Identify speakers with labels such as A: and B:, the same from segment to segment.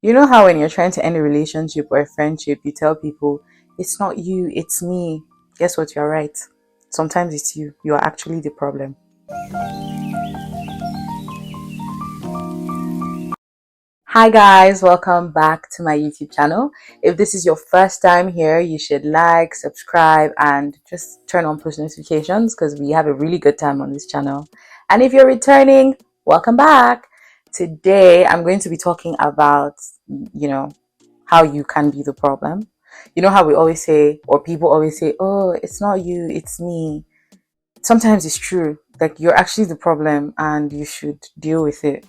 A: You know how when you're trying to end a relationship or a friendship, you tell people, it's not you, it's me. Guess what? You're right. Sometimes it's you. You are actually the problem. Hi guys, welcome back to my YouTube channel. If this is your first time here, you should like, subscribe, and just turn on post notifications because we have a really good time on this channel. And if you're returning, welcome back. Today, I'm going to be talking about, how you can be the problem. You know how we always say, or people always say, oh, it's not you, it's me. Sometimes it's true. Like, you're actually the problem and you should deal with it.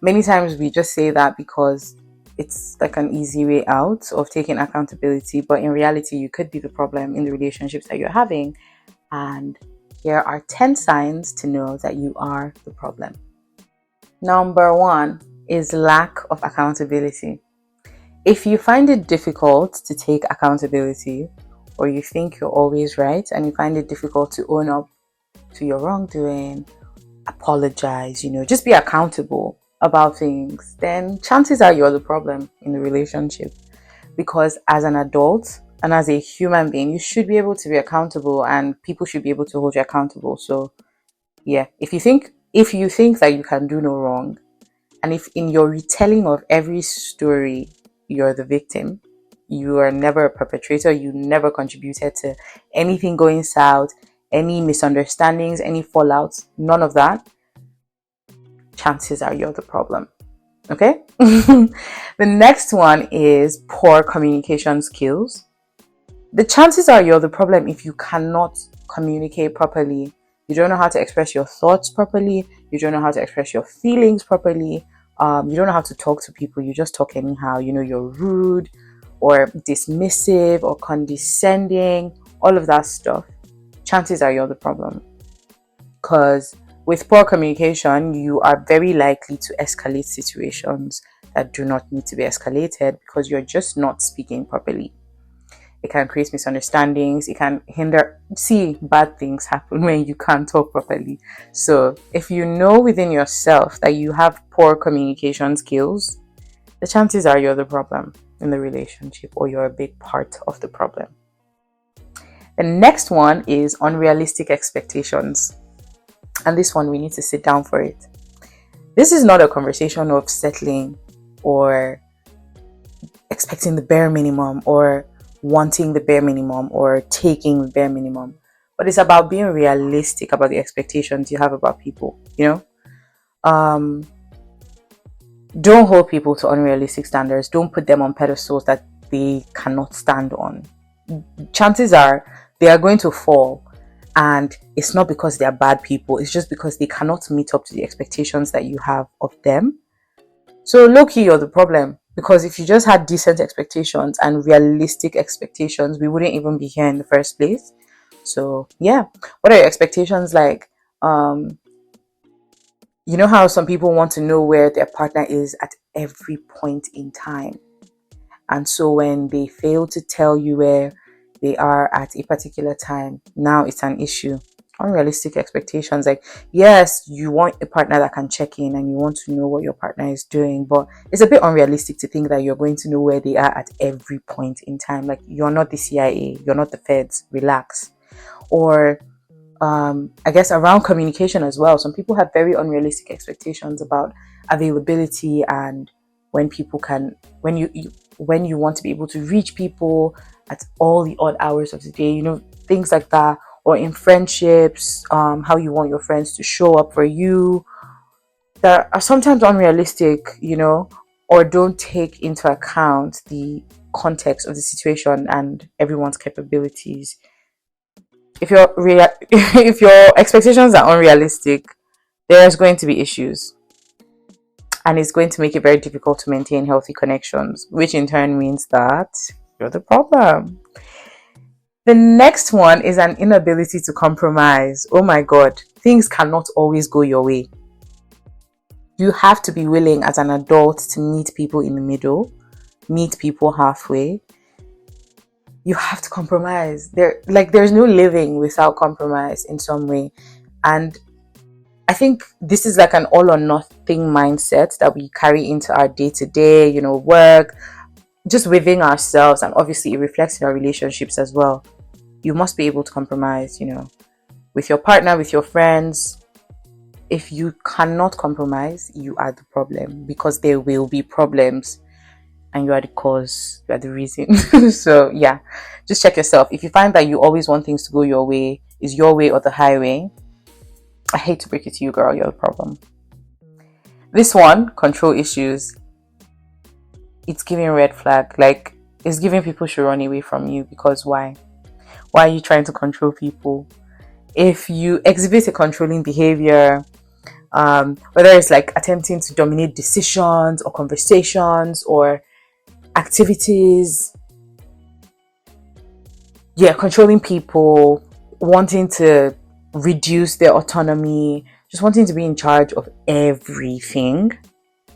A: Many times we just say that because it's like an easy way out of taking accountability, but in reality, you could be the problem in the relationships that you're having. And here are 10 signs to know that you are the problem. Number 1 is lack of accountability. If you find it difficult to take accountability, or you think you're always right and you find it difficult to own up to your wrongdoing, apologize, just be accountable about things, then chances are you're the problem in the relationship. Because as an adult and as a human being, you should be able to be accountable and people should be able to hold you accountable. So yeah, if you think that you can do no wrong, and if in your retelling of every story you're the victim, you are never a perpetrator, you never contributed to anything going south, any misunderstandings, any fallouts, none of that, chances are you're the problem. Okay? The next one is poor communication skills. The chances are you're the problem if you cannot communicate properly. You don't know how to express your thoughts properly. You don't know how to express your feelings properly. You don't know how to talk to people. You just talk anyhow. You're rude or dismissive or condescending, all of that stuff. Chances are you're the problem. Because with poor communication, you are very likely to escalate situations that do not need to be escalated because you're just not speaking properly. It can create misunderstandings. It can bad things happen when you can't talk properly. So if you know within yourself that you have poor communication skills, the chances are you're the problem in the relationship or you're a big part of the problem. The next one is unrealistic expectations. And this one, we need to sit down for it. This is not a conversation of settling or expecting the bare minimum or wanting the bare minimum or taking the bare minimum, but it's about being realistic about the expectations you have about people. Don't hold people to unrealistic standards. Don't put them on pedestals that they cannot stand on. Chances are they are going to fall, and it's not because they are bad people, it's just because they cannot meet up to the expectations that you have of them. So low-key, you're the problem. Because if you just had decent expectations and realistic expectations, we wouldn't even be here in the first place. So yeah, what are your expectations like? You know how some people want to know where their partner is at every point in time. And so when they fail to tell you where they are at a particular time, now it's an issue. Unrealistic expectations, like, yes, you want a partner that can check in and you want to know what your partner is doing, but it's a bit unrealistic to think that you're going to know where they are at every point in time. Like, you're not the CIA, you're not the feds, relax. Or I guess around communication as well, some people have very unrealistic expectations about availability and when people can, when you want to be able to reach people at all the odd hours of the day, things like that. Or in friendships, how you want your friends to show up for you, that are sometimes unrealistic, or don't take into account the context of the situation and everyone's capabilities. If if your expectations are unrealistic, there's going to be issues. And it's going to make it very difficult to maintain healthy connections, which in turn means that you're the problem. The next one is an inability to compromise. Oh my God, things cannot always go your way. You have to be willing as an adult to meet people in the middle, meet people halfway. You have to compromise. There's no living without compromise in some way. And I think this is like an all or nothing mindset that we carry into our day to day, work, just within ourselves, and obviously it reflects in our relationships as well. You must be able to compromise, with your partner, with your friends. If you cannot compromise, you are the problem, because there will be problems and you are the cause, you are the reason. So yeah, just check yourself. If you find that you always want things to go your way, is your way or the highway, I hate to break it to you, girl, you're the problem. This one, control issues, it's giving red flag. Like, it's giving people should run away from you, because why are you trying to control people? If you exhibit a controlling behavior, whether it's like attempting to dominate decisions or conversations or activities, controlling people, wanting to reduce their autonomy, just wanting to be in charge of everything,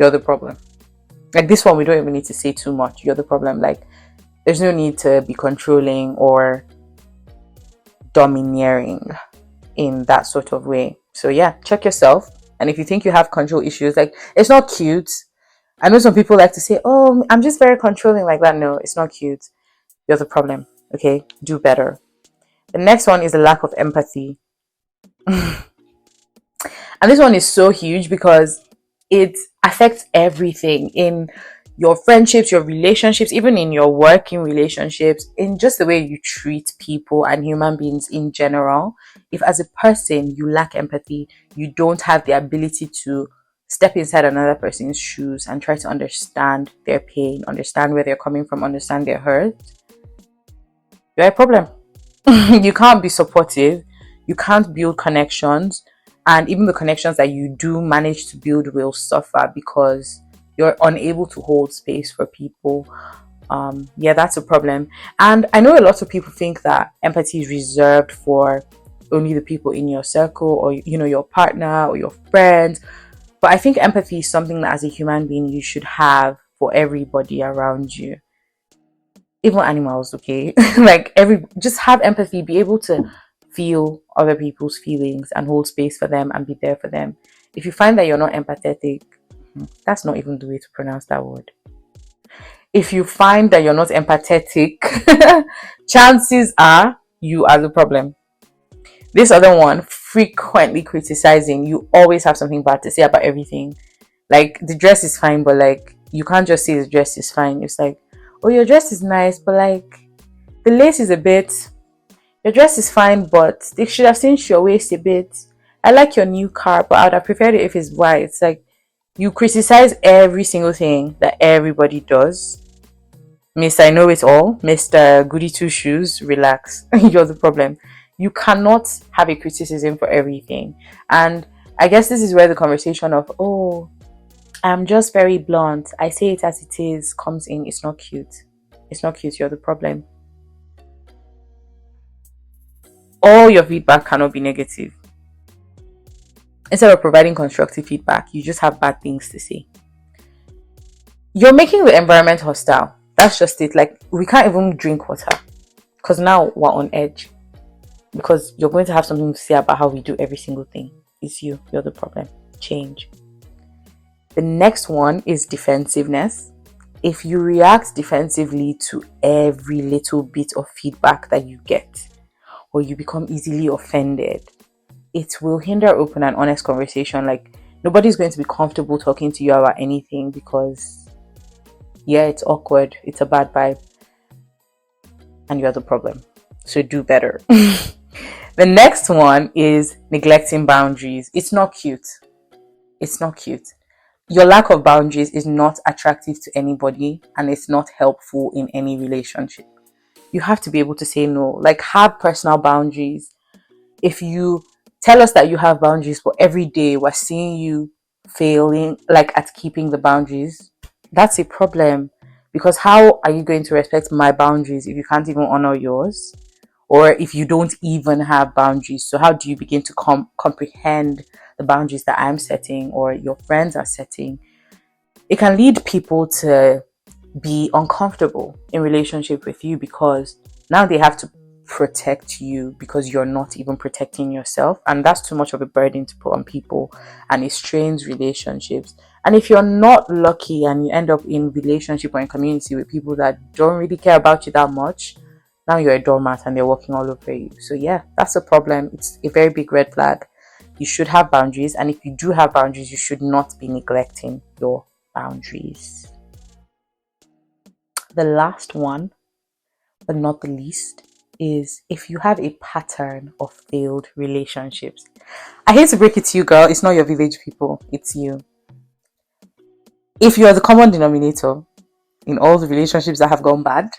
A: you're the problem. Like this one, we don't even need to say too much. You're the problem. Like, there's no need to be controlling or domineering in that sort of way. So yeah, check yourself. And if you think you have control issues, like, it's not cute. I know some people like to say, oh, I'm just very controlling like that. No, it's not cute. You're the problem. Okay, do better. The next one is the lack of empathy. And this one is so huge because it affects everything in your friendships, your relationships, even in your working relationships, in just the way you treat people and human beings in general. If as a person you lack empathy, you don't have the ability to step inside another person's shoes and try to understand their pain, understand where they're coming from, understand their hurt, you're a problem. You can't be supportive, you can't build connections, and even the connections that you do manage to build will suffer because you're unable to hold space for people. That's a problem. And I know a lot of people think that empathy is reserved for only the people in your circle, or your partner or your friends. But I think empathy is something that as a human being you should have for everybody around you, even animals. Okay. Like, just have empathy, be able to feel other people's feelings and hold space for them and be there for them. If you find that you're not empathetic, that's not even the way to pronounce that word. If you find that you're not empathetic, chances are you are the problem. This other one, frequently criticizing, you always have something bad to say about everything. Like, the dress is fine, but like, you can't just say the dress is fine. It's like, oh, your dress is nice, but like, the lace is a bit, your dress is fine, but they should have cinched your waist a bit. I like your new car, but I would have preferred it if it's white. It's like, you criticize every single thing that everybody does. Mr. I know it all, Mr. Goody Two Shoes, relax. You're the problem. You cannot have a criticism for everything. And I guess this is where the conversation of, oh, I'm just very blunt, I say it as it is, comes in. It's not cute. It's not cute. You're the problem. All your feedback cannot be negative. Instead of providing constructive feedback, you just have bad things to say. You're making the environment hostile. That's just it. Like, we can't even drink water because now we're on edge, because you're going to have something to say about how we do every single thing. It's you're the problem. Change. The next one is defensiveness. If you react defensively to every little bit of feedback that you get, or you become easily offended, it will hinder open and honest conversation. Like, nobody's going to be comfortable talking to you about anything because, it's awkward, it's a bad vibe, and you're the problem. So do better. The next one is neglecting boundaries. It's not cute. It's not cute. Your lack of boundaries is not attractive to anybody, and it's not helpful in any relationship. You have to be able to say no. Like, have personal boundaries. If you tell us that you have boundaries, but every day we're seeing you failing like at keeping the boundaries, that's a problem. Because how are you going to respect my boundaries if you can't even honor yours? Or if you don't even have boundaries? So how do you begin to comprehend the boundaries that I'm setting or your friends are setting? It can lead people to be uncomfortable in relationship with you because now they have to protect you because you're not even protecting yourself, and that's too much of a burden to put on people, and it strains relationships. And if you're not lucky and you end up in relationship or in community with people that don't really care about you that much, now you're a doormat and they're walking all over you. So yeah, that's a problem. It's a very big red flag. You should have boundaries, and if you do have boundaries, you should not be neglecting your boundaries. The last one, but not the least, is if you have a pattern of failed relationships. I hate to break it to you, girl, it's not your village people, it's you. If you're the common denominator in all the relationships that have gone bad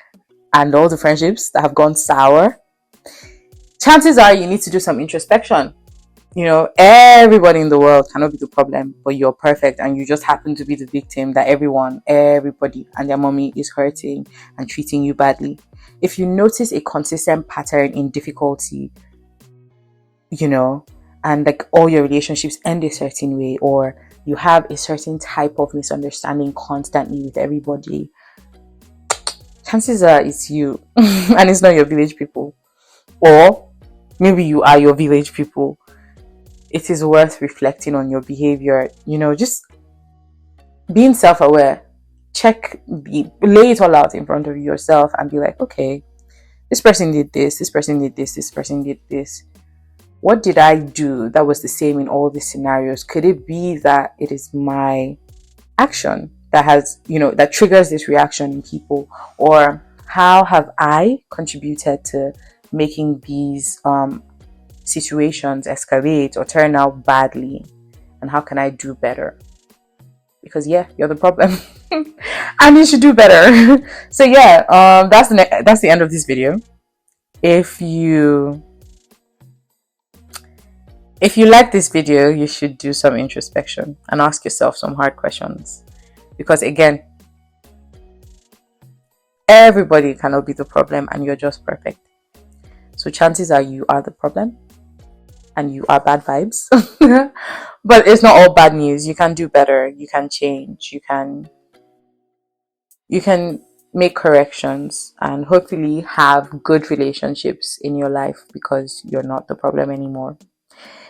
A: and all the friendships that have gone sour, chances are you need to do some introspection. Everybody in the world cannot be the problem, but you're perfect and you just happen to be the victim that everybody and their mommy is hurting and treating you badly. If you notice a consistent pattern in difficulty, and like all your relationships end a certain way, or you have a certain type of misunderstanding constantly with everybody, chances are it's you and it's not your village people. Or maybe you are your village people. It is worth reflecting on your behavior, just being self-aware. Lay it all out in front of yourself and be like, okay, this person did this, this person did this, this person did this. What did I do that was the same in all these scenarios? Could it be that it is my action that has, that triggers this reaction in people? Or how have I contributed to making these situations escalate or turn out badly, and how can I do better? Because you're the problem and you should do better. So that's the end of this video. If you like this video, you should do some introspection and ask yourself some hard questions, because again, everybody cannot be the problem and you're just perfect. So chances are you are the problem and you are bad vibes. But it's not all bad news. You can do better. You can change. You can make corrections and hopefully have good relationships in your life, because you're not the problem anymore.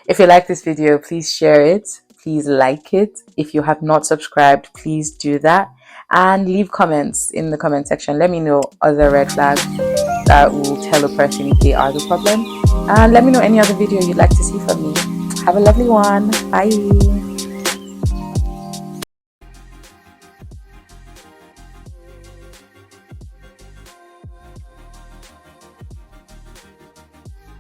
A: If you like this video, please share it. Please like it. If you have not subscribed, please do that. And leave comments in the comment section. Let me know other red flags that will tell a person if they are the problem. And let me know any other video you'd like to see from me. Have a lovely one. Bye.